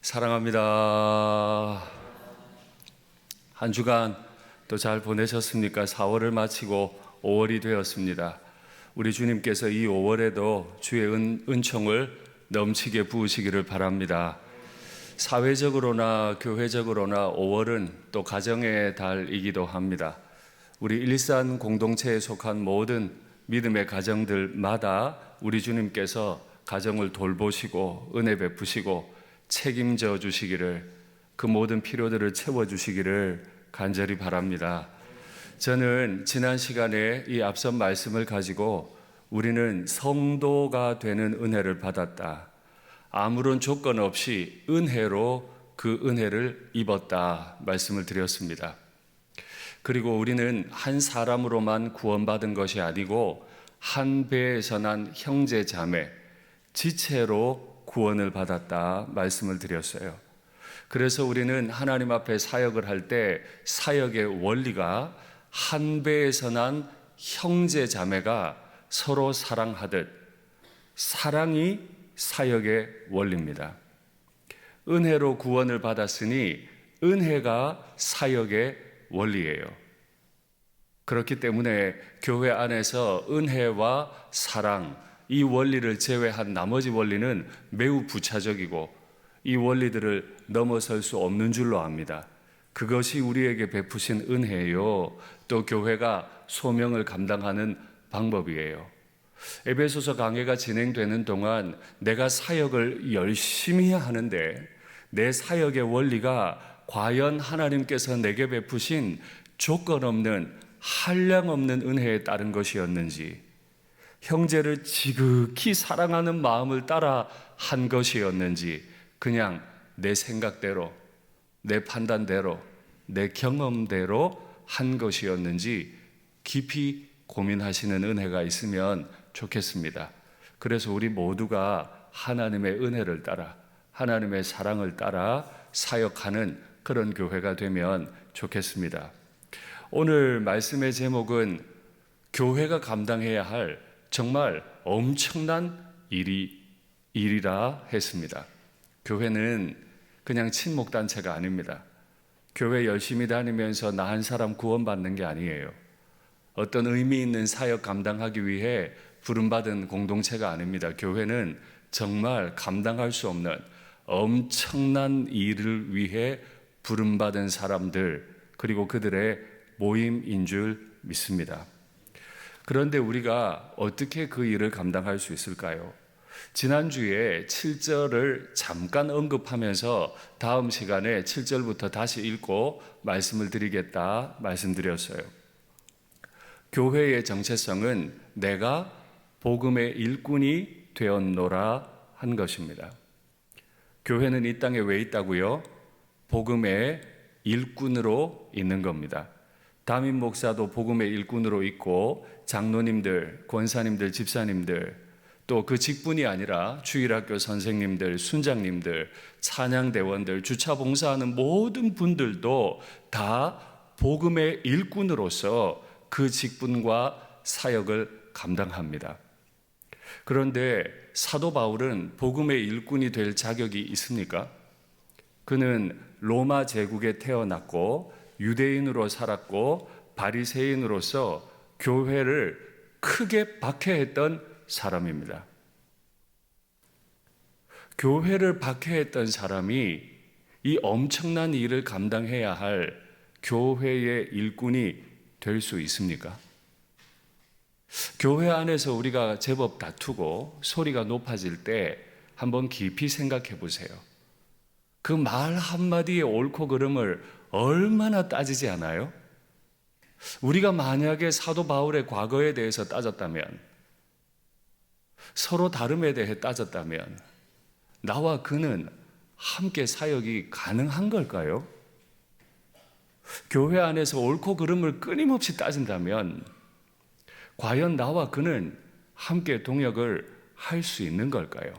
사랑합니다. 한 주간 또 잘 보내셨습니까? 4월을 마치고 5월이 되었습니다. 우리 주님께서 이 5월에도 주의 은총을 넘치게 부으시기를 바랍니다. 사회적으로나 교회적으로나 5월은 또 가정의 달이기도 합니다. 우리 일산 공동체에 속한 모든 믿음의 가정들마다 우리 주님께서 가정을 돌보시고 은혜 베푸시고 책임져 주시기를, 그 모든 필요들을 채워주시기를 간절히 바랍니다. 저는 지난 시간에 이 앞선 말씀을 가지고 우리는 성도가 되는 은혜를 받았다, 아무런 조건 없이 은혜로 그 은혜를 입었다 말씀을 드렸습니다. 그리고 우리는 한 사람으로만 구원받은 것이 아니고 한 배에서 난 형제 자매 지체로 구원을 받았다 말씀을 드렸어요. 그래서 우리는 하나님 앞에 사역을 할 때 사역의 원리가 한 배에서 난 형제 자매가 서로 사랑하듯, 사랑이 사역의 원리입니다. 은혜로 구원을 받았으니 은혜가 사역의 원리예요. 그렇기 때문에 교회 안에서 은혜와 사랑, 이 원리를 제외한 나머지 원리는 매우 부차적이고 이 원리들을 넘어설 수 없는 줄로 압니다. 그것이 우리에게 베푸신 은혜요, 또 교회가 소명을 감당하는 방법이에요. 에베소서 강해가 진행되는 동안 내가 사역을 열심히 하는데 내 사역의 원리가 과연 하나님께서 내게 베푸신 조건 없는 한량 없는 은혜에 따른 것이었는지, 형제를 지극히 사랑하는 마음을 따라 한 것이었는지, 그냥 내 생각대로, 내 판단대로, 내 경험대로 한 것이었는지 깊이 고민하시는 은혜가 있으면 좋겠습니다. 그래서 우리 모두가 하나님의 은혜를 따라, 하나님의 사랑을 따라 사역하는 그런 교회가 되면 좋겠습니다. 오늘 말씀의 제목은 교회가 감당해야 할 정말 엄청난 일이라 했습니다. 교회는 그냥 친목단체가 아닙니다. 교회 열심히 다니면서 나 한 사람 구원받는 게 아니에요. 어떤 의미 있는 사역 감당하기 위해 부름받은 공동체가 아닙니다. 교회는 정말 감당할 수 없는 엄청난 일을 위해 부름받은 사람들, 그리고 그들의 모임인 줄 믿습니다. 그런데 우리가 어떻게 그 일을 감당할 수 있을까요? 지난주에 7절을 잠깐 언급하면서 다음 시간에 7절부터 다시 읽고 말씀을 드리겠다 말씀드렸어요. 교회의 정체성은 내가 복음의 일꾼이 되었노라 한 것입니다. 교회는 이 땅에 왜 있다고요? 복음의 일꾼으로 있는 겁니다. 담임 목사도 복음의 일꾼으로 있고, 장로님들, 권사님들, 집사님들, 또 그 직분이 아니라 주일학교 선생님들, 순장님들, 찬양대원들, 주차 봉사하는 모든 분들도 다 복음의 일꾼으로서 그 직분과 사역을 감당합니다. 그런데 사도 바울은 복음의 일꾼이 될 자격이 있습니까? 그는 로마 제국에 태어났고 유대인으로 살았고 바리새인으로서 교회를 크게 박해했던 사람입니다. 교회를 박해했던 사람이 이 엄청난 일을 감당해야 할 교회의 일꾼이 될 수 있습니까? 교회 안에서 우리가 제법 다투고 소리가 높아질 때 한번 깊이 생각해 보세요. 그 말 한마디의 옳고 그름을 얼마나 따지지 않아요? 우리가 만약에 사도 바울의 과거에 대해서 따졌다면, 서로 다름에 대해 따졌다면 나와 그는 함께 사역이 가능한 걸까요? 교회 안에서 옳고 그름을 끊임없이 따진다면 과연 나와 그는 함께 동역을 할 수 있는 걸까요?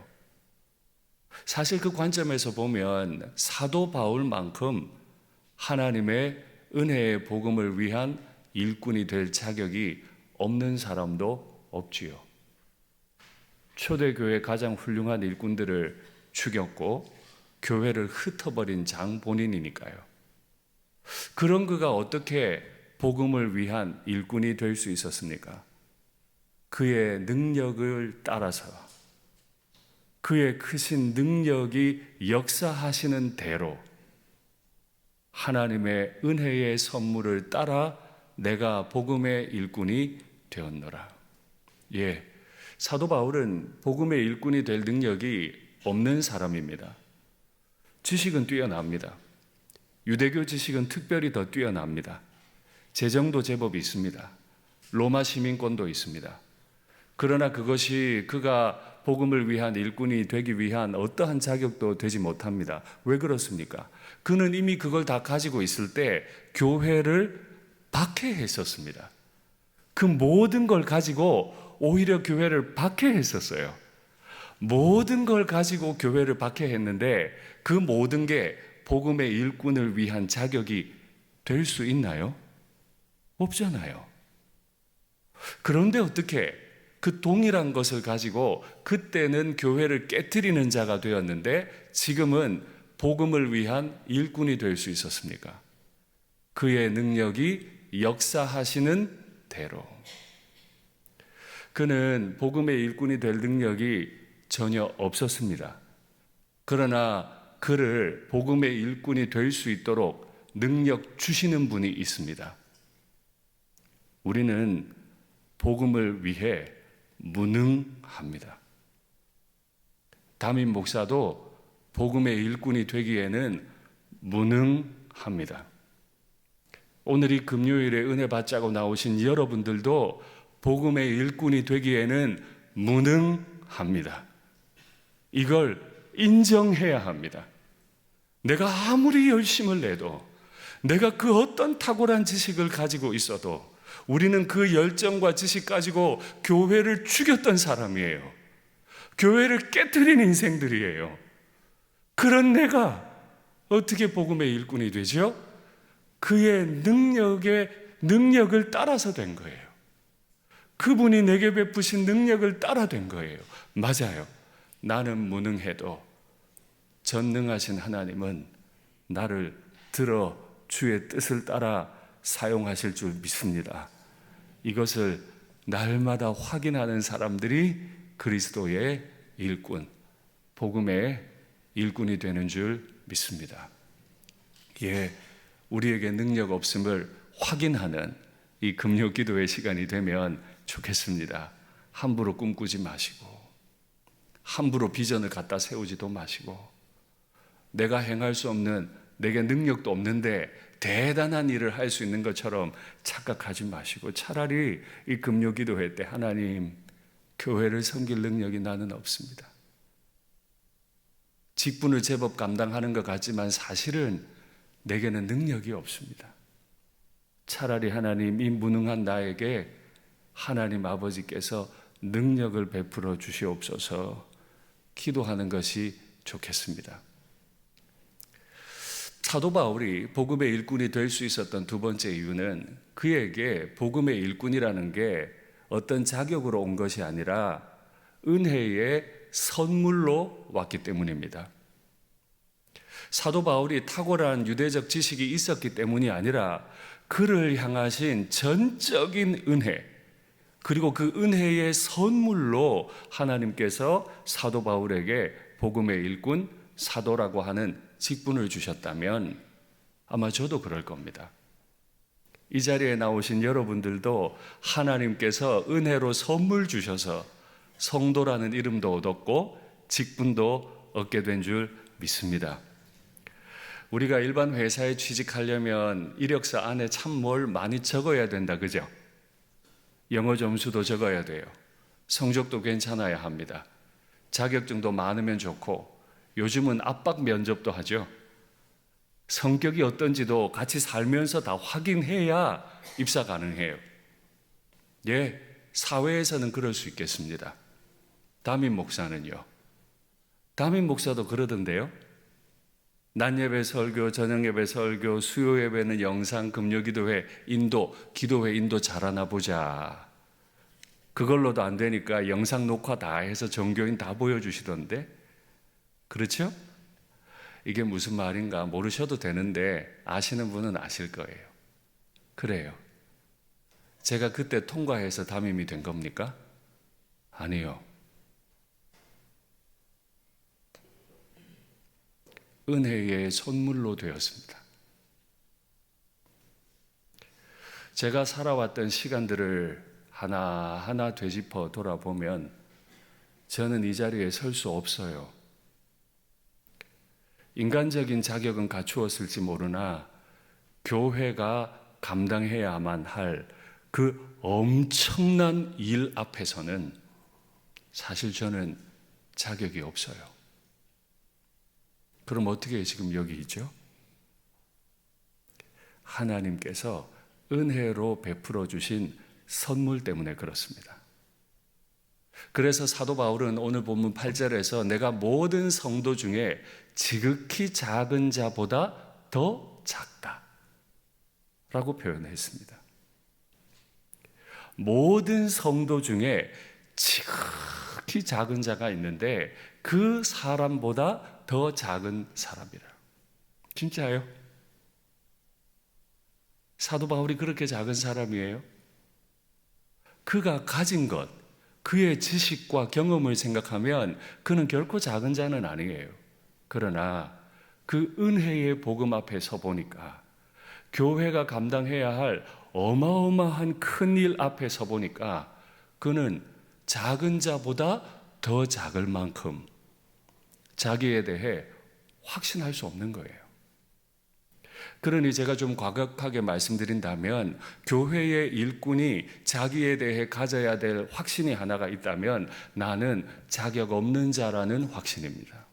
사실 그 관점에서 보면 사도 바울만큼 하나님의 은혜의 복음을 위한 일꾼이 될 자격이 없는 사람도 없지요. 초대교회 가장 훌륭한 일꾼들을 죽였고 교회를 흩어버린 장본인이니까요. 그런 그가 어떻게 복음을 위한 일꾼이 될 수 있었습니까? 그의 능력을 따라서, 그의 크신 능력이 역사하시는 대로 하나님의 은혜의 선물을 따라 내가 복음의 일꾼이 되었노라. 예, 사도 바울은 복음의 일꾼이 될 능력이 없는 사람입니다. 지식은 뛰어납니다. 유대교 지식은 특별히 더 뛰어납니다. 재정도 제법 있습니다. 로마 시민권도 있습니다. 그러나 그것이 그가 복음을 위한 일꾼이 되기 위한 어떠한 자격도 되지 못합니다. 왜 그렇습니까? 그는 이미 그걸 다 가지고 있을 때 교회를 박해했었습니다. 그 모든 걸 가지고 오히려 교회를 박해했었어요. 모든 걸 가지고 교회를 박해했는데 그 모든 게 복음의 일꾼을 위한 자격이 될 수 있나요? 없잖아요. 그런데 어떻게 그 동일한 것을 가지고 그때는 교회를 깨트리는 자가 되었는데 지금은 복음을 위한 일꾼이 될 수 있었습니까? 그의 능력이 역사하시는 대로. 그는 복음의 일꾼이 될 능력이 전혀 없었습니다. 그러나 그를 복음의 일꾼이 될 수 있도록 능력 주시는 분이 있습니다. 우리는 복음을 위해 무능합니다. 담임 목사도 복음의 일꾼이 되기에는 무능합니다. 오늘 이 금요일에 은혜 받자고 나오신 여러분들도 복음의 일꾼이 되기에는 무능합니다. 이걸 인정해야 합니다. 내가 아무리 열심을 내도, 내가 그 어떤 탁월한 지식을 가지고 있어도 우리는 그 열정과 지식 가지고 교회를 죽였던 사람이에요. 교회를 깨트린 인생들이에요. 그런 내가 어떻게 복음의 일꾼이 되죠? 그의 능력을 따라서 된 거예요. 그분이 내게 베푸신 능력을 따라 된 거예요. 맞아요. 나는 무능해도 전능하신 하나님은 나를 들어 주의 뜻을 따라 사용하실 줄 믿습니다. 이것을 날마다 확인하는 사람들이 그리스도의 일꾼, 복음의 일꾼이 되는 줄 믿습니다. 예, 우리에게 능력 없음을 확인하는 이 금요 기도의 시간이 되면 좋겠습니다. 함부로 꿈꾸지 마시고, 함부로 비전을 갖다 세우지도 마시고, 내가 행할 수 없는, 내게 능력도 없는데 대단한 일을 할 수 있는 것처럼 착각하지 마시고 차라리 이 금요 기도회 때 하나님, 교회를 섬길 능력이 나는 없습니다. 직분을 제법 감당하는 것 같지만 사실은 내게는 능력이 없습니다. 차라리 하나님, 이 무능한 나에게 하나님 아버지께서 능력을 베풀어 주시옵소서 기도하는 것이 좋겠습니다. 사도 바울이 복음의 일꾼이 될 수 있었던 두 번째 이유는 그에게 복음의 일꾼이라는 게 어떤 자격으로 온 것이 아니라 은혜의 선물로 왔기 때문입니다. 사도 바울이 탁월한 유대적 지식이 있었기 때문이 아니라 그를 향하신 전적인 은혜, 그리고 그 은혜의 선물로 하나님께서 사도 바울에게 복음의 일꾼, 사도라고 하는 직분을 주셨다면 아마 저도 그럴 겁니다. 이 자리에 나오신 여러분들도 하나님께서 은혜로 선물 주셔서 성도라는 이름도 얻었고 직분도 얻게 된 줄 믿습니다. 우리가 일반 회사에 취직하려면 이력서 안에 참 뭘 많이 적어야 된다, 그죠? 영어 점수도 적어야 돼요. 성적도 괜찮아야 합니다. 자격증도 많으면 좋고, 요즘은 압박 면접도 하죠. 성격이 어떤지도 같이 살면서 다 확인해야 입사 가능해요. 예, 사회에서는 그럴 수 있겠습니다. 담임 목사는요? 담임 목사도 그러던데요. 낮 예배 설교, 저녁 예배 설교, 수요 예배는 영상, 금요 기도회, 기도회 인도 잘하나 보자. 그걸로도 안 되니까 영상 녹화 다 해서 전교인 다 보여주시던데. 그렇죠? 이게 무슨 말인가 모르셔도 되는데 아시는 분은 아실 거예요. 그래요. 제가 그때 통과해서 담임이 된 겁니까? 아니요. 은혜의 선물로 되었습니다. 제가 살아왔던 시간들을 하나하나 되짚어 돌아보면 저는 이 자리에 설 수 없어요. 인간적인 자격은 갖추었을지 모르나 교회가 감당해야만 할 그 엄청난 일 앞에서는 사실 저는 자격이 없어요. 그럼 어떻게 지금 여기 있죠? 하나님께서 은혜로 베풀어 주신 선물 때문에 그렇습니다. 그래서 사도 바울은 오늘 본문 8절에서 내가 모든 성도 중에 지극히 작은 자보다 더 작다 라고 표현했습니다. 모든 성도 중에 지극히 작은 자가 있는데 그 사람보다 더 작은 사람이라. 진짜요? 사도 바울이 그렇게 작은 사람이에요? 그가 가진 것, 그의 지식과 경험을 생각하면 그는 결코 작은 자는 아니에요. 그러나 그 은혜의 복음 앞에 서 보니까, 교회가 감당해야 할 어마어마한 큰일 앞에 서 보니까 그는 작은 자보다 더 작을 만큼 자기에 대해 확신할 수 없는 거예요. 그러니 제가 좀 과격하게 말씀드린다면 교회의 일꾼이 자기에 대해 가져야 될 확신이 하나가 있다면 나는 자격 없는 자라는 확신입니다.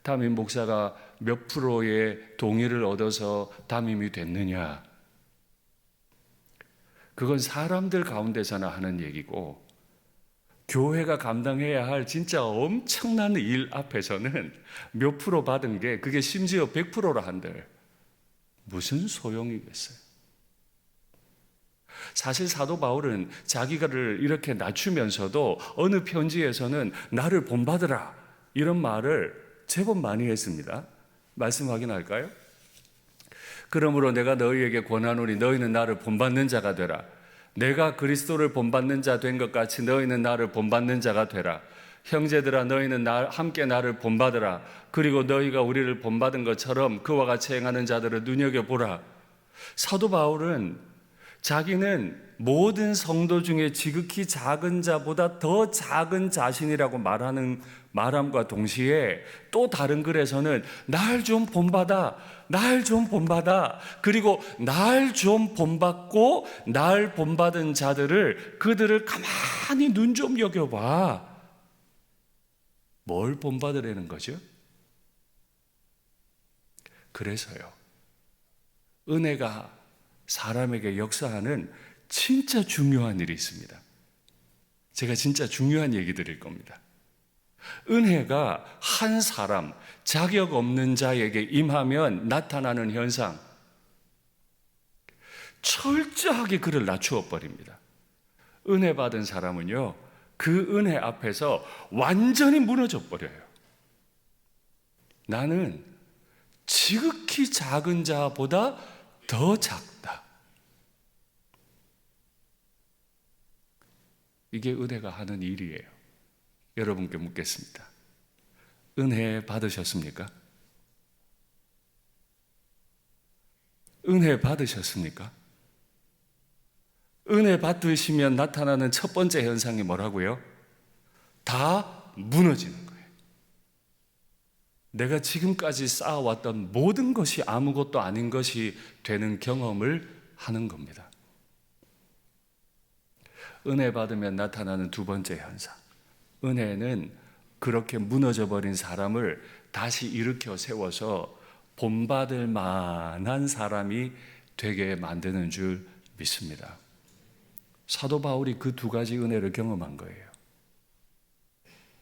담임 목사가 몇 프로의 동의를 얻어서 담임이 됐느냐? 그건 사람들 가운데서나 하는 얘기고 교회가 감당해야 할 진짜 엄청난 일 앞에서는 몇 프로 받은 게 그게 심지어 100%라 한들 무슨 소용이겠어요? 사실 사도 바울은 자기를 이렇게 낮추면서도 어느 편지에서는 나를 본받으라 이런 말을 제법 많이 했습니다. 말씀 확인할까요? 그러므로 내가 너희에게 권하노니 너희는 나를 본받는 자가 되라. 내가 그리스도를 본받는 자 된 것 같이 너희는 나를 본받는 자가 되라. 형제들아 너희는 함께 나를 본받으라. 그리고 너희가 우리를 본받은 것처럼 그와 같이 행하는 자들을 눈여겨보라. 사도 바울은 자기는 모든 성도 중에 지극히 작은 자보다 더 작은 자신이라고 말함과 동시에 또 다른 글에서는 날 좀 본받아, 날 좀 본받아, 그리고 날 좀 본받고 날 본받은 자들을 그들을 가만히 눈 좀 여겨봐. 뭘 본받으라는 거죠? 그래서요, 은혜가 사람에게 역사하는 진짜 중요한 일이 있습니다. 제가 진짜 중요한 얘기 드릴 겁니다. 은혜가 한 사람, 자격 없는 자에게 임하면 나타나는 현상, 철저하게 그를 낮추어 버립니다. 은혜 받은 사람은요, 그 은혜 앞에서 완전히 무너져 버려요. 나는 지극히 작은 자보다 더 작다. 이게 은혜가 하는 일이에요. 여러분께 묻겠습니다. 은혜 받으셨습니까? 은혜 받으셨습니까? 은혜 받으시면 나타나는 첫 번째 현상이 뭐라고요? 다 무너지는 거예요. 내가 지금까지 쌓아왔던 모든 것이 아무것도 아닌 것이 되는 경험을 하는 겁니다. 은혜 받으면 나타나는 두 번째 현상. 은혜는 그렇게 무너져 버린 사람을 다시 일으켜 세워서 본받을 만한 사람이 되게 만드는 줄 믿습니다. 사도 바울이 그 두 가지 은혜를 경험한 거예요.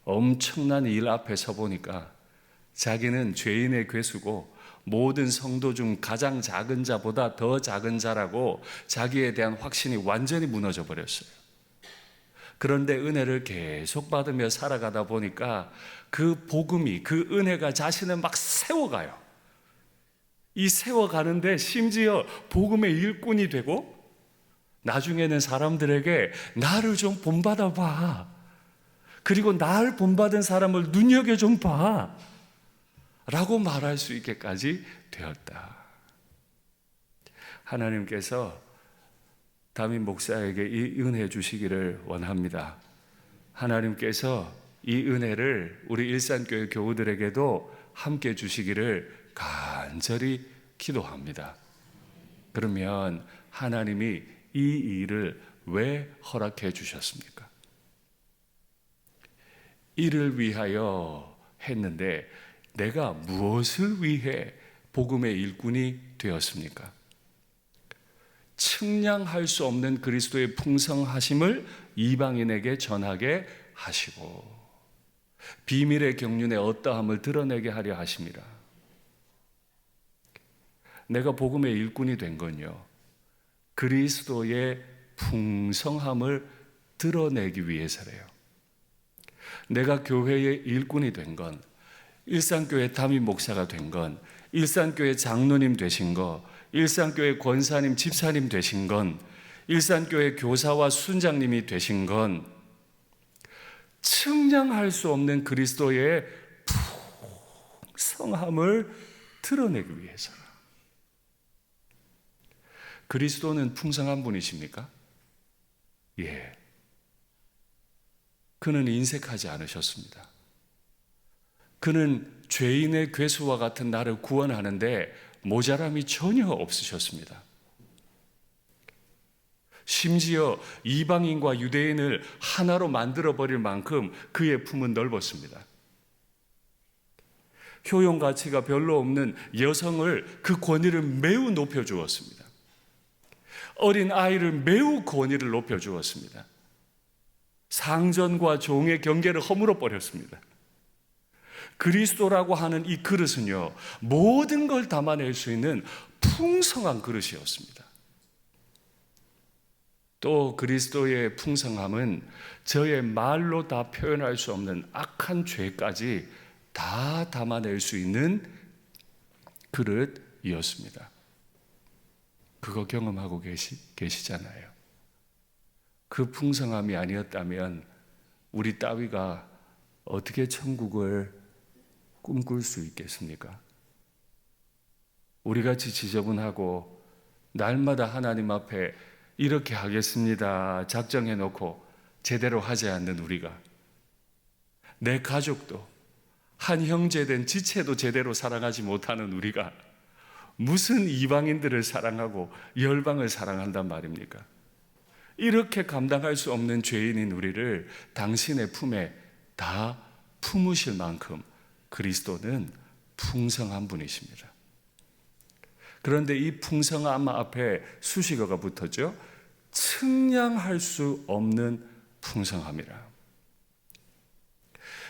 엄청난 일 앞에 서 보니까 자기는 죄인의 괴수고 모든 성도 중 가장 작은 자보다 더 작은 자라고 자기에 대한 확신이 완전히 무너져 버렸어요. 그런데 은혜를 계속 받으며 살아가다 보니까 그 복음이, 그 은혜가 자신을 막 세워가요. 이 세워가는데 심지어 복음의 일꾼이 되고, 나중에는 사람들에게 나를 좀 본받아 봐, 그리고 날 본받은 사람을 눈여겨 좀 봐 라고 말할 수 있게까지 되었다. 하나님께서 담임 목사에게 이 은혜 주시기를 원합니다. 하나님께서 이 은혜를 우리 일산교회 교우들에게도 함께 주시기를 간절히 기도합니다. 그러면 하나님이 이 일을 왜 허락해 주셨습니까? 이를 위하여 했는데 내가 무엇을 위해 복음의 일꾼이 되었습니까? 측량할 수 없는 그리스도의 풍성하심을 이방인에게 전하게 하시고 비밀의 경륜의 어떠함을 드러내게 하려 하심이라. 내가 복음의 일꾼이 된 건요, 그리스도의 풍성함을 드러내기 위해서래요. 내가 교회의 일꾼이 된 건, 일산교회 담임 목사가 된 건, 일산교회 장로님 되신 거, 일산교회 권사님, 집사님 되신 건, 일산교회 교사와 순장님이 되신 건 측량할 수 없는 그리스도의 풍성함을 드러내기 위해서라. 그리스도는 풍성한 분이십니까? 예. 그는 인색하지 않으셨습니다. 그는 죄인의 괴수와 같은 나를 구원하는데 모자람이 전혀 없으셨습니다. 심지어 이방인과 유대인을 하나로 만들어버릴 만큼 그의 품은 넓었습니다. 효용 가치가 별로 없는 여성을, 그 권위를 매우 높여주었습니다. 어린 아이를 매우 권위를 높여주었습니다. 상전과 종의 경계를 허물어 버렸습니다. 그리스도라고 하는 이 그릇은요, 모든 걸 담아낼 수 있는 풍성한 그릇이었습니다. 또 그리스도의 풍성함은 저의 말로 다 표현할 수 없는 악한 죄까지 다 담아낼 수 있는 그릇이었습니다. 그거 경험하고 계시잖아요. 그 풍성함이 아니었다면 우리 따위가 어떻게 천국을 꿈꿀 수 있겠습니까? 우리같이 지저분하고 날마다 하나님 앞에 이렇게 하겠습니다 작정해 놓고 제대로 하지 않는 우리가, 내 가족도 한 형제된 지체도 제대로 사랑하지 못하는 우리가 무슨 이방인들을 사랑하고 열방을 사랑한단 말입니까? 이렇게 감당할 수 없는 죄인인 우리를 당신의 품에 다 품으실 만큼 그리스도는 풍성한 분이십니다. 그런데 이 풍성함 앞에 수식어가 붙었죠. 측량할 수 없는 풍성함이라.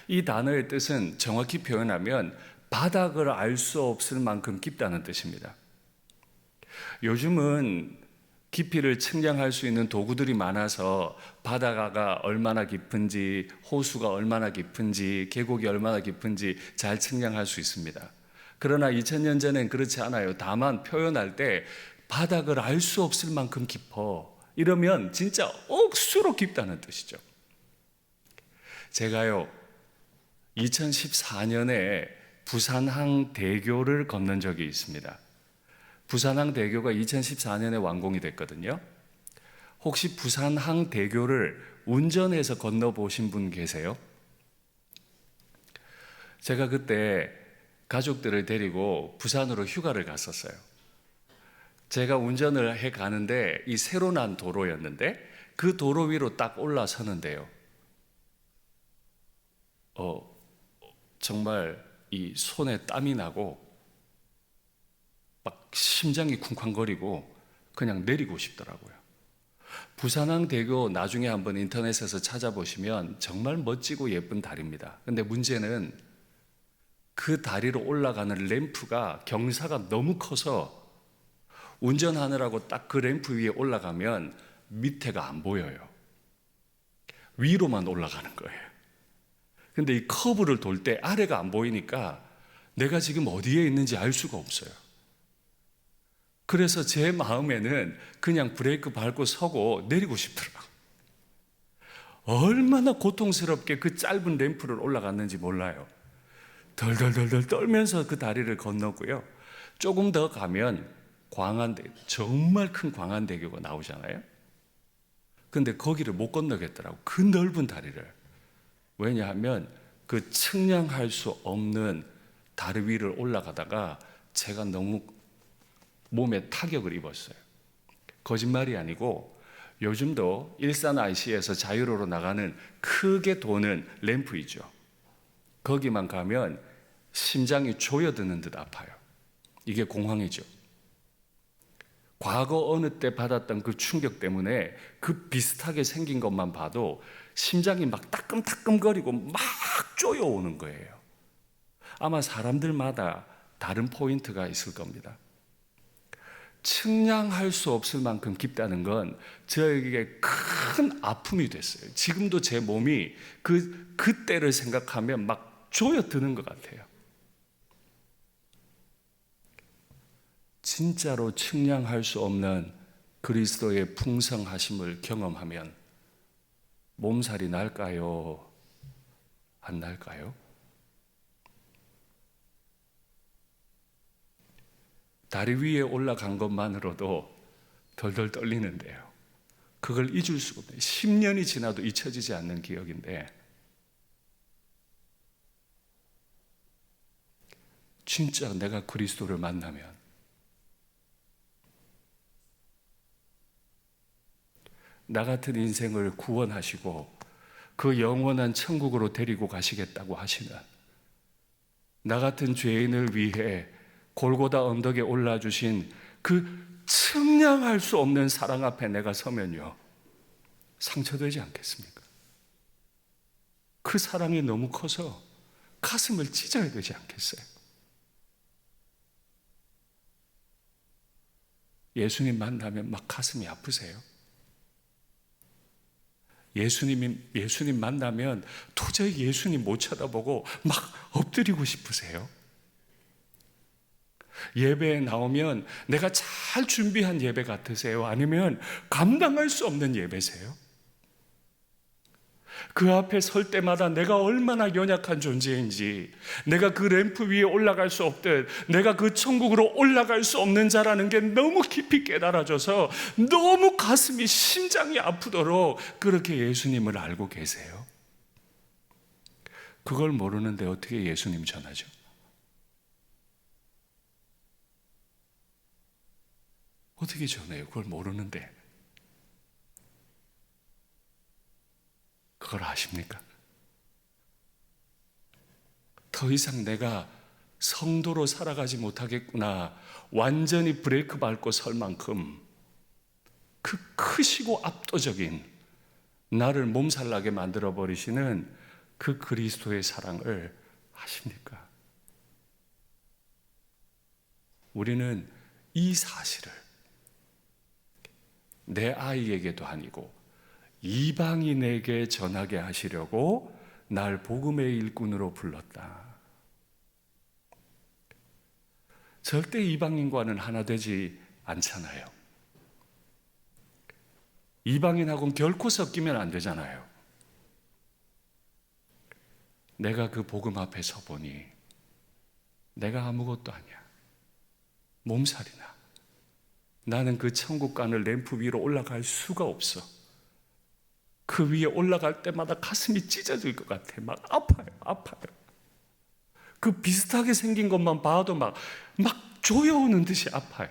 이 단어의 뜻은 정확히 표현하면 바닥을 알 수 없을 만큼 깊다는 뜻입니다. 요즘은 깊이를 측량할 수 있는 도구들이 많아서 바다가 얼마나 깊은지, 호수가 얼마나 깊은지, 계곡이 얼마나 깊은지 잘 측량할 수 있습니다. 그러나 2000년 전엔 그렇지 않아요. 다만 표현할 때 바닥을 알 수 없을 만큼 깊어, 이러면 진짜 억수로 깊다는 뜻이죠. 제가요 2014년에 부산항 대교를 건넌 적이 있습니다. 부산항 대교가 2014년에 완공이 됐거든요. 혹시 부산항 대교를 운전해서 건너보신 분 계세요? 제가 그때 가족들을 데리고 부산으로 휴가를 갔었어요. 제가 운전을 해 가는데 이 새로 난 도로였는데 그 도로 위로 딱 올라서는데요. 정말 이 손에 땀이 나고 막 심장이 쿵쾅거리고 그냥 내리고 싶더라고요. 부산항 대교 나중에 한번 인터넷에서 찾아보시면 정말 멋지고 예쁜 다리입니다. 근데 문제는 그 다리로 올라가는 램프가 경사가 너무 커서 운전하느라고 딱 그 램프 위에 올라가면 밑에가 안 보여요. 위로만 올라가는 거예요. 근데 이 커브를 돌 때 아래가 안 보이니까 내가 지금 어디에 있는지 알 수가 없어요. 그래서 제 마음에는 그냥 브레이크 밟고 서고 내리고 싶더라고요. 얼마나 고통스럽게 그 짧은 램프를 올라갔는지 몰라요. 덜덜덜덜 떨면서 그 다리를 건너고요. 조금 더 가면 광안대, 정말 큰 광안대교가 나오잖아요. 근데 거기를 못 건너겠더라고. 그 넓은 다리를. 왜냐하면 그 측량할 수 없는 다리 위를 올라가다가 제가 너무 몸에 타격을 입었어요. 거짓말이 아니고 요즘도 일산 IC에서 자유로로 나가는 크게 도는 램프 있죠. 거기만 가면 심장이 조여드는 듯 아파요. 이게 공황이죠. 과거 어느 때 받았던 그 충격 때문에 그 비슷하게 생긴 것만 봐도 심장이 막 따끔따끔거리고 막 쪼여오는 거예요. 아마 사람들마다 다른 포인트가 있을 겁니다. 측량할 수 없을 만큼 깊다는 건 저에게 큰 아픔이 됐어요. 지금도 제 몸이 그때를 생각하면 막 조여드는 것 같아요. 진짜로 측량할 수 없는 그리스도의 풍성하심을 경험하면 몸살이 날까요? 안 날까요? 다리 위에 올라간 것만으로도 덜덜 떨리는데요. 그걸 잊을 수가 없어요. 10년이 지나도 잊혀지지 않는 기억인데 진짜 내가 그리스도를 만나면 나 같은 인생을 구원하시고 그 영원한 천국으로 데리고 가시겠다고 하시면 나 같은 죄인을 위해 골고다 언덕에 올라주신 그 측량할 수 없는 사랑 앞에 내가 서면요 상처되지 않겠습니까? 그 사랑이 너무 커서 가슴을 찢어야 되지 않겠어요? 예수님 만나면 막 가슴이 아프세요? 예수님 만나면 도저히 예수님 못 쳐다보고 막 엎드리고 싶으세요? 예배에 나오면 내가 잘 준비한 예배 같으세요? 아니면 감당할 수 없는 예배세요? 그 앞에 설 때마다 내가 얼마나 연약한 존재인지, 내가 그 램프 위에 올라갈 수 없듯 내가 그 천국으로 올라갈 수 없는 자라는 게 너무 깊이 깨달아져서 너무 가슴이 심장이 아프도록 그렇게 예수님을 알고 계세요? 그걸 모르는데 어떻게 예수님 전하죠? 어떻게 전해요? 그걸 모르는데. 그걸 아십니까? 더 이상 내가 성도로 살아가지 못하겠구나. 완전히 브레이크 밟고 설 만큼 그 크시고 압도적인 나를 몸살나게 만들어버리시는 그 그리스도의 사랑을 아십니까? 우리는 이 사실을 내 아이에게도 아니고 이방인에게 전하게 하시려고 날 복음의 일꾼으로 불렀다. 절대 이방인과는 하나 되지 않잖아요. 이방인하고는 결코 섞이면 안 되잖아요. 내가 그 복음 앞에 서보니 내가 아무것도 아니야. 몸살이나. 나는 그 천국 가는 램프 위로 올라갈 수가 없어. 그 위에 올라갈 때마다 가슴이 찢어질 것 같아. 막 아파요. 그 비슷하게 생긴 것만 봐도 막 조여오는 듯이 아파요.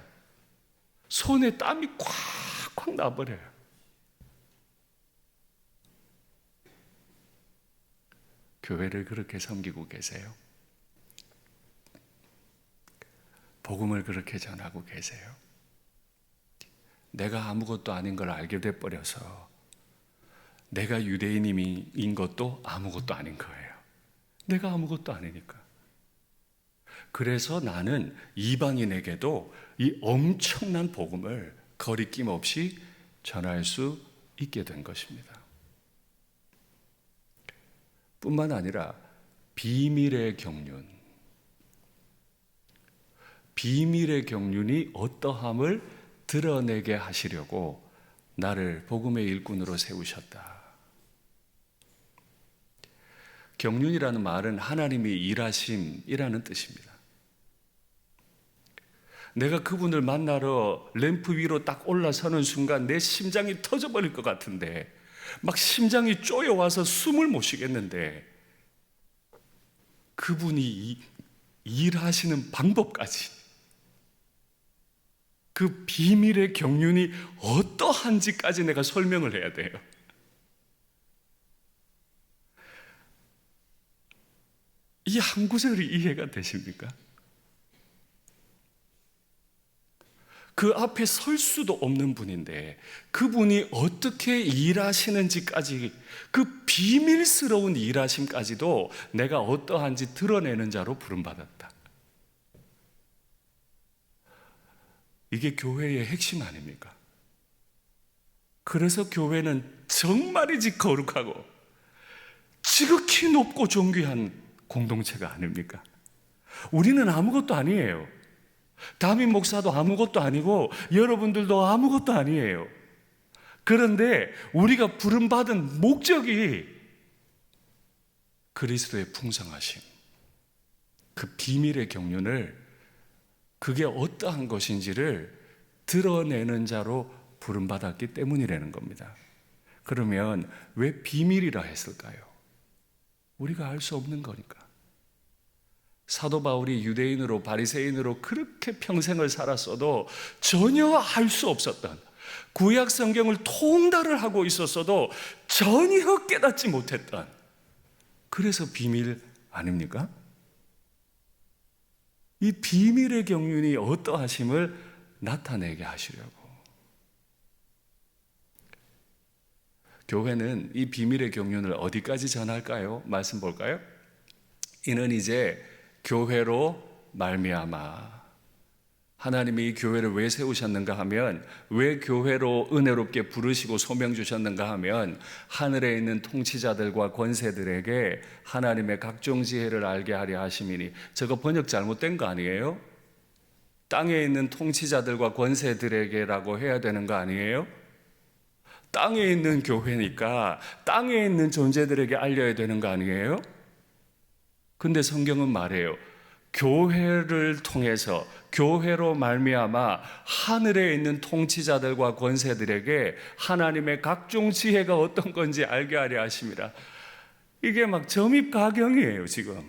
손에 땀이 콱콱 나버려요. 교회를 그렇게 섬기고 계세요? 복음을 그렇게 전하고 계세요? 내가 아무것도 아닌 걸 알게 돼버려서 내가 유대인인 것도 아무것도 아닌 거예요. 내가 아무것도 아니니까. 그래서 나는 이방인에게도 이 엄청난 복음을 거리낌 없이 전할 수 있게 된 것입니다. 뿐만 아니라 비밀의 경륜. 비밀의 경륜이 어떠함을 드러내게 하시려고 나를 복음의 일꾼으로 세우셨다. 경륜이라는 말은 하나님이 일하심이라는 뜻입니다. 내가 그분을 만나러 램프 위로 딱 올라서는 순간 내 심장이 터져버릴 것 같은데, 막 심장이 쪼여와서 숨을 못 쉬겠는데, 그분이 일하시는 방법까지, 그 비밀의 경륜이 어떠한지까지 내가 설명을 해야 돼요. 이 한 구절이 이해가 되십니까? 그 앞에 설 수도 없는 분인데 그분이 어떻게 일하시는지까지, 그 비밀스러운 일하심까지도 내가 어떠한지 드러내는 자로 부름받았다. 이게 교회의 핵심 아닙니까? 그래서 교회는 정말이지 거룩하고 지극히 높고 존귀한 공동체가 아닙니까? 우리는 아무것도 아니에요. 담임 목사도 아무것도 아니고 여러분들도 아무것도 아니에요. 그런데 우리가 부름받은 목적이 그리스도의 풍성하심, 그 비밀의 경륜을, 그게 어떠한 것인지를 드러내는 자로 부름받았기 때문이라는 겁니다. 그러면 왜 비밀이라 했을까요? 우리가 알 수 없는 거니까. 사도 바울이 유대인으로 바리새인으로 그렇게 평생을 살았어도 전혀 알 수 없었던, 구약 성경을 통달을 하고 있었어도 전혀 깨닫지 못했던, 그래서 비밀 아닙니까? 이 비밀의 경륜이 어떠하심을 나타내게 하시려고. 교회는 이 비밀의 경륜을 어디까지 전할까요? 말씀 볼까요? 이는 이제 교회로 말미암아. 하나님이 이 교회를 왜 세우셨는가 하면, 왜 교회로 은혜롭게 부르시고 소명 주셨는가 하면, 하늘에 있는 통치자들과 권세들에게 하나님의 각종 지혜를 알게 하려 하심이니. 저거 번역 잘못된 거 아니에요? 땅에 있는 통치자들과 권세들에게라고 해야 되는 거 아니에요? 땅에 있는 교회니까 땅에 있는 존재들에게 알려야 되는 거 아니에요? 근데 성경은 말해요. 교회를 통해서, 교회로 말미암아 하늘에 있는 통치자들과 권세들에게 하나님의 각종 지혜가 어떤 건지 알게 하려 하심이라. 이게 막 점입가경이에요. 지금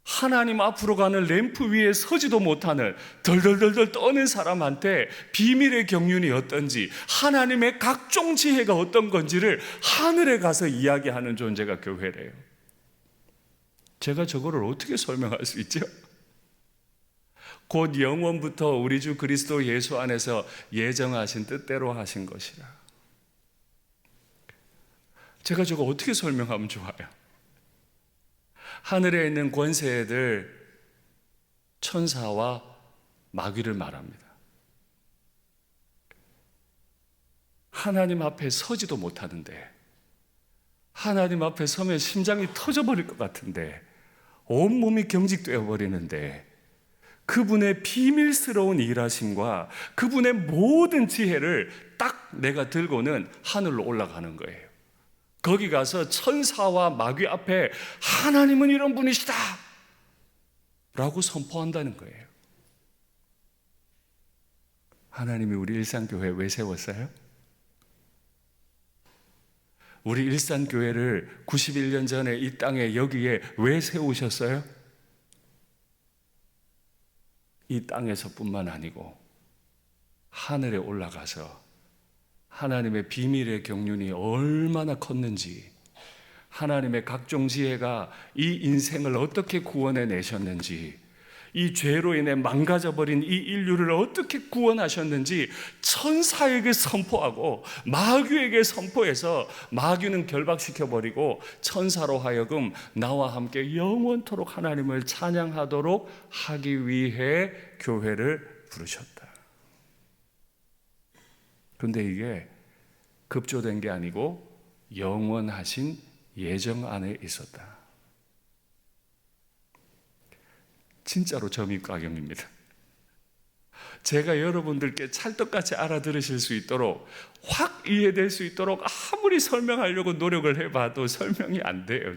하나님 앞으로 가는 램프 위에 서지도 못하는 덜덜덜덜 떠는 사람한테 비밀의 경륜이 어떤지, 하나님의 각종 지혜가 어떤 건지를 하늘에 가서 이야기하는 존재가 교회래요. 제가 저거를 어떻게 설명할 수 있죠? 곧 영원부터 우리 주 그리스도 예수 안에서 예정하신 뜻대로 하신 것이라. 제가 저거 어떻게 설명하면 좋아요? 하늘에 있는 권세들, 천사와 마귀를 말합니다. 하나님 앞에 서지도 못하는데, 하나님 앞에 서면 심장이 터져버릴 것 같은데, 온몸이 경직되어 버리는데, 그분의 비밀스러운 일하심과 그분의 모든 지혜를 딱 내가 들고는 하늘로 올라가는 거예요. 거기 가서 천사와 마귀 앞에 하나님은 이런 분이시다 라고 선포한다는 거예요. 하나님이 우리 일산교회 왜 세웠어요? 우리 일산교회를 91년 전에 이 땅에 여기에 왜 세우셨어요? 이 땅에서뿐만 아니고 하늘에 올라가서 하나님의 비밀의 경륜이 얼마나 컸는지, 하나님의 각종 지혜가 이 인생을 어떻게 구원해 내셨는지, 이 죄로 인해 망가져버린 이 인류를 어떻게 구원하셨는지 천사에게 선포하고 마귀에게 선포해서, 마귀는 결박시켜버리고 천사로 하여금 나와 함께 영원토록 하나님을 찬양하도록 하기 위해 교회를 부르셨다. 그런데 이게 급조된 게 아니고 영원하신 예정 안에 있었다. 진짜로 점입가경입니다. 제가 여러분들께 찰떡같이 알아들으실 수 있도록, 확 이해될 수 있도록 아무리 설명하려고 노력을 해봐도 설명이 안 돼요.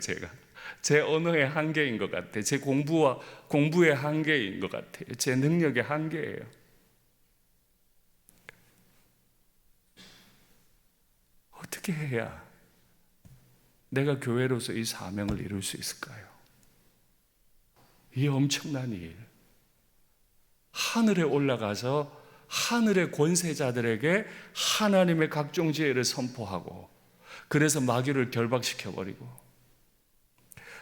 제 언어의 한계인 것 같아요. 제 공부의 한계인 것 같아요. 제 능력의 한계예요. 어떻게 해야 내가 교회로서 이 사명을 이룰 수 있을까요? 이 엄청난 일, 하늘에 올라가서 하늘의 권세자들에게 하나님의 각종 지혜를 선포하고, 그래서 마귀를 결박시켜버리고,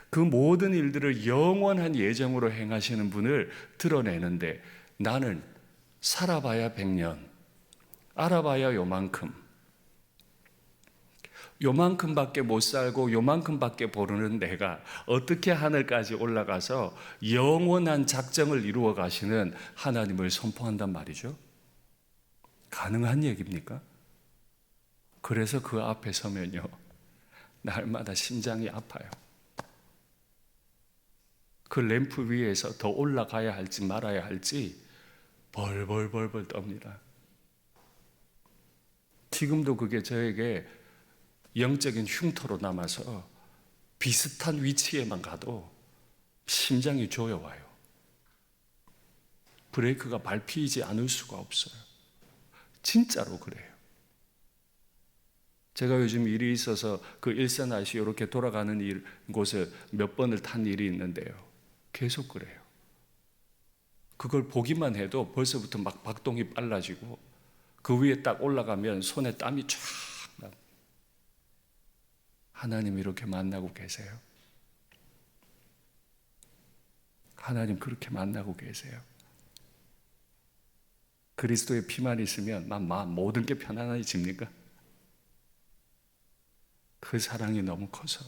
그 모든 일들을 영원한 예정으로 행하시는 분을 드러내는데, 나는 살아봐야 100년, 알아봐야 요만큼밖에 못 살고 요만큼밖에 모르는 내가 어떻게 하늘까지 올라가서 영원한 작정을 이루어 가시는 하나님을 선포한단 말이죠. 가능한 얘기입니까? 그래서 그 앞에 서면요, 날마다 심장이 아파요. 그 램프 위에서 더 올라가야 할지 말아야 할지 벌벌벌벌 떱니다. 지금도 그게 저에게 영적인 흉터로 남아서 비슷한 위치에만 가도 심장이 조여와요. 브레이크가 밟히지 않을 수가 없어요. 진짜로 그래요. 제가 요즘 일이 있어서 그 일산 IC 이렇게 돌아가는 곳에 몇 번을 탄 일이 있는데요, 계속 그래요. 그걸 보기만 해도 벌써부터 막 박동이 빨라지고, 그 위에 딱 올라가면 손에 땀이 쫙 나. 하나님 이렇게 만나고 계세요? 하나님 그렇게 만나고 계세요? 그리스도의 피만 있으면 모든 게 편안해집니까? 그 사랑이 너무 커서,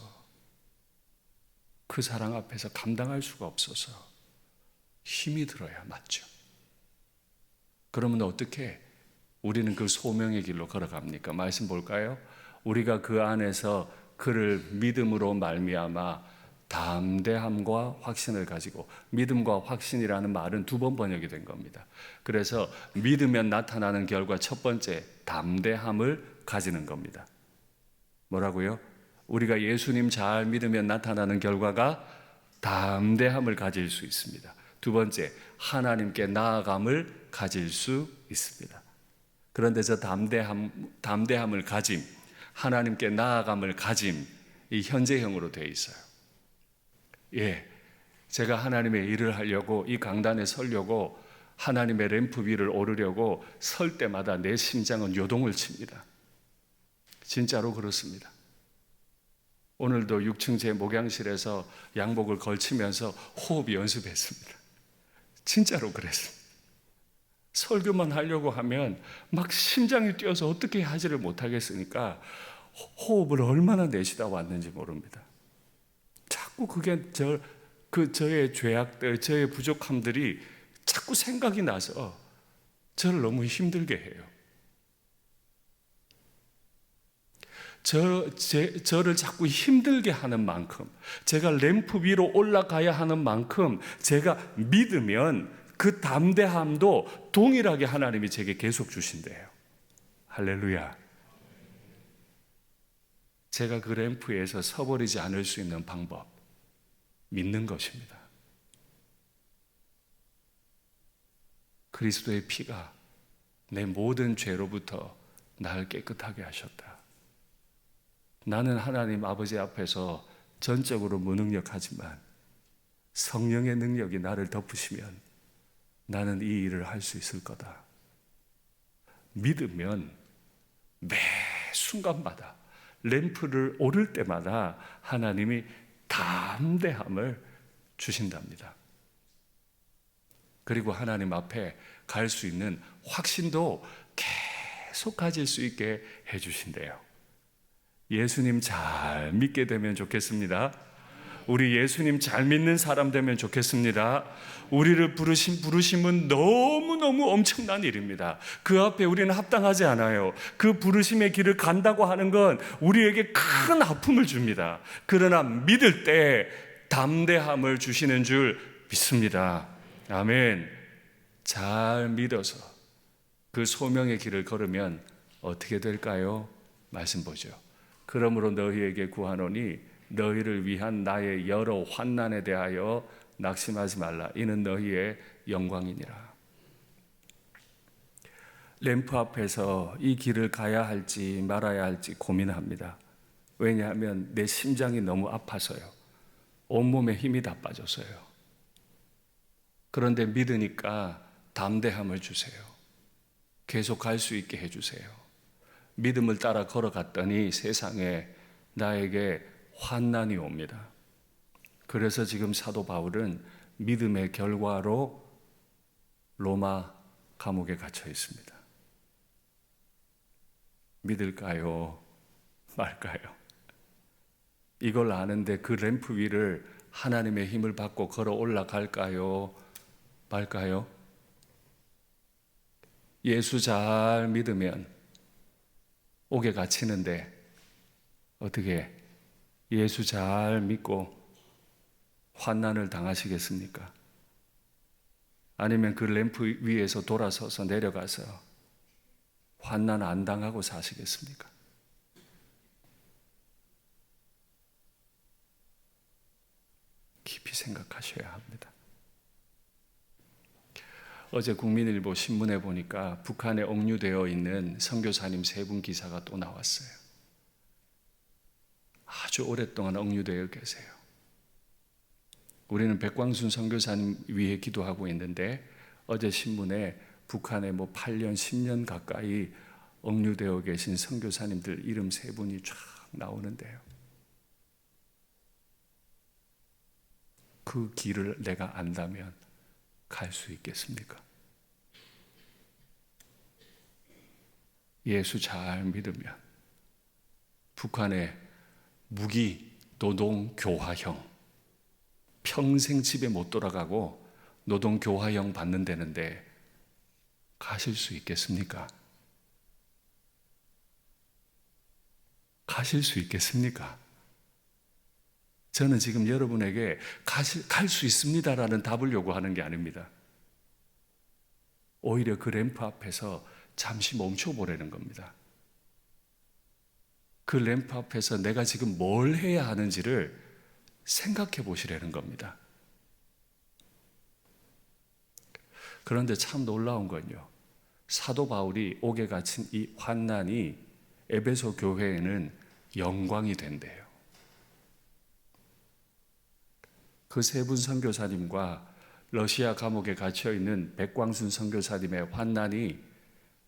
그 사랑 앞에서 감당할 수가 없어서 힘이 들어야 맞죠. 그러면 어떻게 우리는 그 소명의 길로 걸어갑니까? 말씀 볼까요? 우리가 그 안에서 그를 믿음으로 말미암아 담대함과 확신을 가지고, 믿음과 확신이라는 말은 2번 번역이 된 겁니다. 그래서 믿으면 나타나는 결과 첫 번째, 담대함을 가지는 겁니다. 뭐라고요? 우리가 예수님 잘 믿으면 나타나는 결과가 담대함을 가질 수 있습니다. 2번째, 하나님께 나아감을 가질 수 있습니다. 그런데 저 담대함을 가짐, 하나님께 나아감을 가짐, 이 현재형으로 되어 있어요. 제가 하나님의 일을 하려고, 이 강단에 서려고, 하나님의 램프 위를 오르려고 설 때마다 내 심장은 요동을 칩니다. 진짜로 그렇습니다. 오늘도 6층 제 목양실에서 양복을 걸치면서 호흡 연습했습니다. 진짜로 그랬습니다. 설교만 하려고 하면 막 심장이 뛰어서 어떻게 하지를 못하겠으니까 호흡을 얼마나 내쉬다 왔는지 모릅니다. 자꾸 그게 저의 죄악들, 저의 부족함들이 자꾸 생각이 나서 저를 너무 힘들게 해요. 저를 자꾸 힘들게 하는 만큼, 제가 램프 위로 올라가야 하는 만큼 제가 믿으면 그 담대함도 동일하게 하나님이 제게 계속 주신대요. 할렐루야. 제가 그 램프에서 서버리지 않을 수 있는 방법, 믿는 것입니다. 그리스도의 피가 내 모든 죄로부터 나를 깨끗하게 하셨다. 나는 하나님 아버지 앞에서 전적으로 무능력하지만 성령의 능력이 나를 덮으시면 나는 이 일을 할 수 있을 거다. 믿으면 매 순간마다, 램프를 오를 때마다 하나님이 담대함을 주신답니다. 그리고 하나님 앞에 갈 수 있는 확신도 계속 가질 수 있게 해주신대요. 예수님 잘 믿게 되면 좋겠습니다. 우리 예수님 잘 믿는 사람 되면 좋겠습니다. 우리를 부르심은 너무너무 엄청난 일입니다. 그 앞에 우리는 합당하지 않아요. 그 부르심의 길을 간다고 하는 건 우리에게 큰 아픔을 줍니다. 그러나 믿을 때 담대함을 주시는 줄 믿습니다. 아멘. 잘 믿어서 그 소명의 길을 걸으면 어떻게 될까요? 말씀 보죠. 그러므로 너희에게 구하노니 너희를 위한 나의 여러 환난에 대하여 낙심하지 말라. 이는 너희의 영광이니라. 램프 앞에서 이 길을 가야 할지 말아야 할지 고민합니다. 왜냐하면 내 심장이 너무 아파서요. 온몸에 힘이 다 빠져서요. 그런데 믿으니까 담대함을 주세요. 계속 갈 수 있게 해주세요. 믿음을 따라 걸어갔더니 세상에 나에게 환난이 옵니다. 그래서 지금 사도 바울은 믿음의 결과로 로마 감옥에 갇혀 있습니다. 믿을까요? 말까요? 이걸 아는데 그 램프 위를 하나님의 힘을 받고 걸어 올라갈까요? 말까요? 예수 잘 믿으면 옥에 갇히는데 어떻게 예수 잘 믿고 환난을 당하시겠습니까? 아니면 그 램프 위에서 돌아서서 내려가서 환난 안 당하고 사시겠습니까? 깊이 생각하셔야 합니다. 어제 국민일보 신문에 보니까 북한에 억류되어 있는 선교사님 3분 기사가 또 나왔어요. 아주 오랫동안 억류되어 계세요. 우리는 백광순 선교사님 위해 기도하고 있는데 어제 신문에 북한에 8년, 10년 가까이 억류되어 계신 선교사님들 이름 3분이 쫙 나오는데요. 그 길을 내가 안다면 갈 수 있겠습니까? 예수 잘 믿으면 북한의 무기 노동 교화형 평생 집에 못 돌아가고 노동 교화형 받는 데는데 가실 수 있겠습니까? 가실 수 있겠습니까? 저는 지금 여러분에게 갈 수 있습니다라는 답을 요구하는 게 아닙니다. 오히려 그 램프 앞에서 잠시 멈춰보라는 겁니다. 그 램프 앞에서 내가 지금 뭘 해야 하는지를 생각해 보시라는 겁니다. 그런데 참 놀라운 건요. 사도 바울이 옥에 갇힌 이 환난이 에베소 교회에는 영광이 된대요. 그 3분 선교사님과 러시아 감옥에 갇혀 있는 백광순 선교사님의 환난이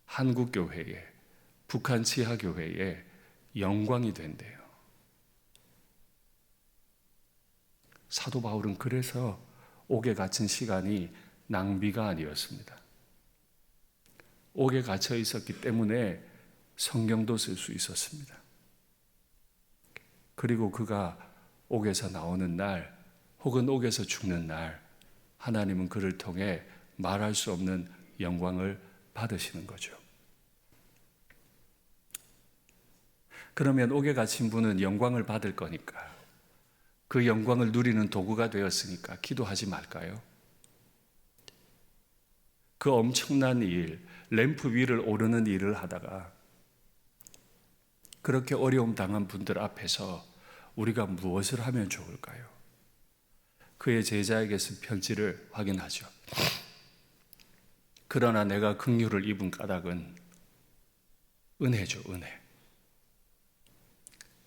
한국 교회에, 북한 지하 교회에 영광이 된대요. 사도 바울은 그래서 옥에 갇힌 시간이 낭비가 아니었습니다. 옥에 갇혀 있었기 때문에 성경도 쓸 수 있었습니다. 그리고 그가 옥에서 나오는 날 혹은 옥에서 죽는 날 하나님은 그를 통해 말할 수 없는 영광을 받으시는 거죠. 그러면 옥에 갇힌 분은 영광을 받을 거니까 그 영광을 누리는 도구가 되었으니까 기도하지 말까요? 그 엄청난 일, 램프 위를 오르는 일을 하다가 그렇게 어려움 당한 분들 앞에서 우리가 무엇을 하면 좋을까요? 그의 제자에게 쓴 편지를 확인하죠. 그러나 내가 긍휼을 입은 까닭은 은혜죠, 은혜.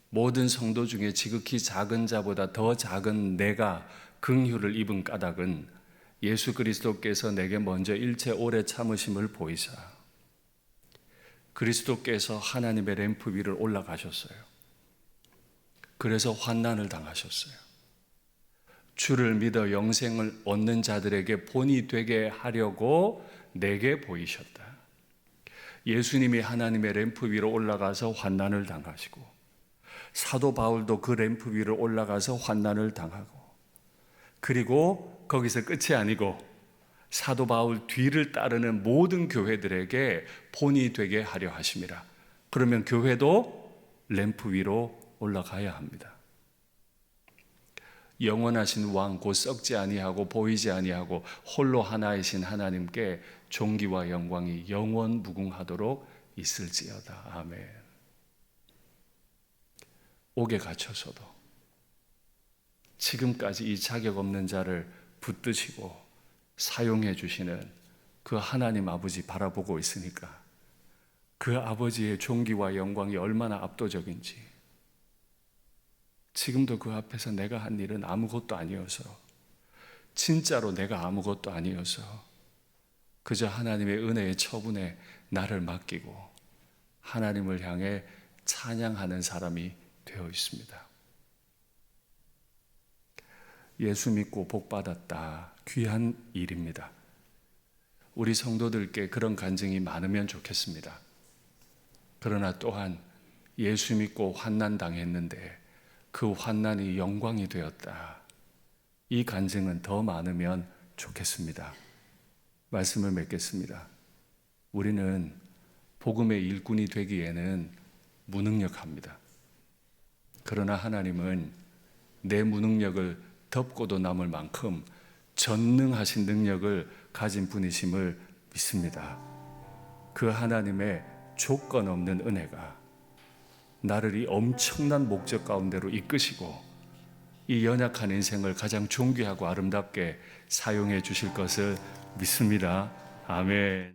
모든 성도 중에 지극히 작은 자보다 더 작은 내가 긍휼을 입은 까닭은 예수 그리스도께서 내게 먼저 일체 오래 참으심을 보이사 그리스도께서 하나님의 램프 위를 올라가셨어요. 그래서 환난을 당하셨어요. 주를 믿어 영생을 얻는 자들에게 본이 되게 하려고 내게 보이셨다. 예수님이 하나님의 램프 위로 올라가서 환난을 당하시고 사도 바울도 그 램프 위로 올라가서 환난을 당하고, 그리고 거기서 끝이 아니고 사도 바울 뒤를 따르는 모든 교회들에게 본이 되게 하려 하심이라. 그러면 교회도 램프 위로 올라가야 합니다. 영원하신 왕 곧 썩지 아니하고 보이지 아니하고 홀로 하나이신 하나님께 존귀와 영광이 영원 무궁하도록 있을지어다. 아멘. 옥에 갇혀서도 지금까지 이 자격 없는 자를 붙드시고 사용해 주시는 그 하나님 아버지 바라보고 있으니까 그 아버지의 존귀와 영광이 얼마나 압도적인지, 지금도 그 앞에서 내가 한 일은 아무것도 아니어서, 진짜로 내가 아무것도 아니어서 그저 하나님의 은혜의 처분에 나를 맡기고 하나님을 향해 찬양하는 사람이 되어 있습니다. 예수 믿고 복 받았다. 귀한 일입니다. 우리 성도들께 그런 간증이 많으면 좋겠습니다. 그러나 또한 예수 믿고 환난 당했는데 그 환난이 영광이 되었다. 이 간증은 더 많으면 좋겠습니다. 말씀을 맺겠습니다. 우리는 복음의 일꾼이 되기에는 무능력합니다. 그러나 하나님은 내 무능력을 덮고도 남을 만큼 전능하신 능력을 가진 분이심을 믿습니다. 그 하나님의 조건 없는 은혜가 나를 이 엄청난 목적 가운데로 이끄시고 이 연약한 인생을 가장 존귀하고 아름답게 사용해 주실 것을 믿습니다. 아멘.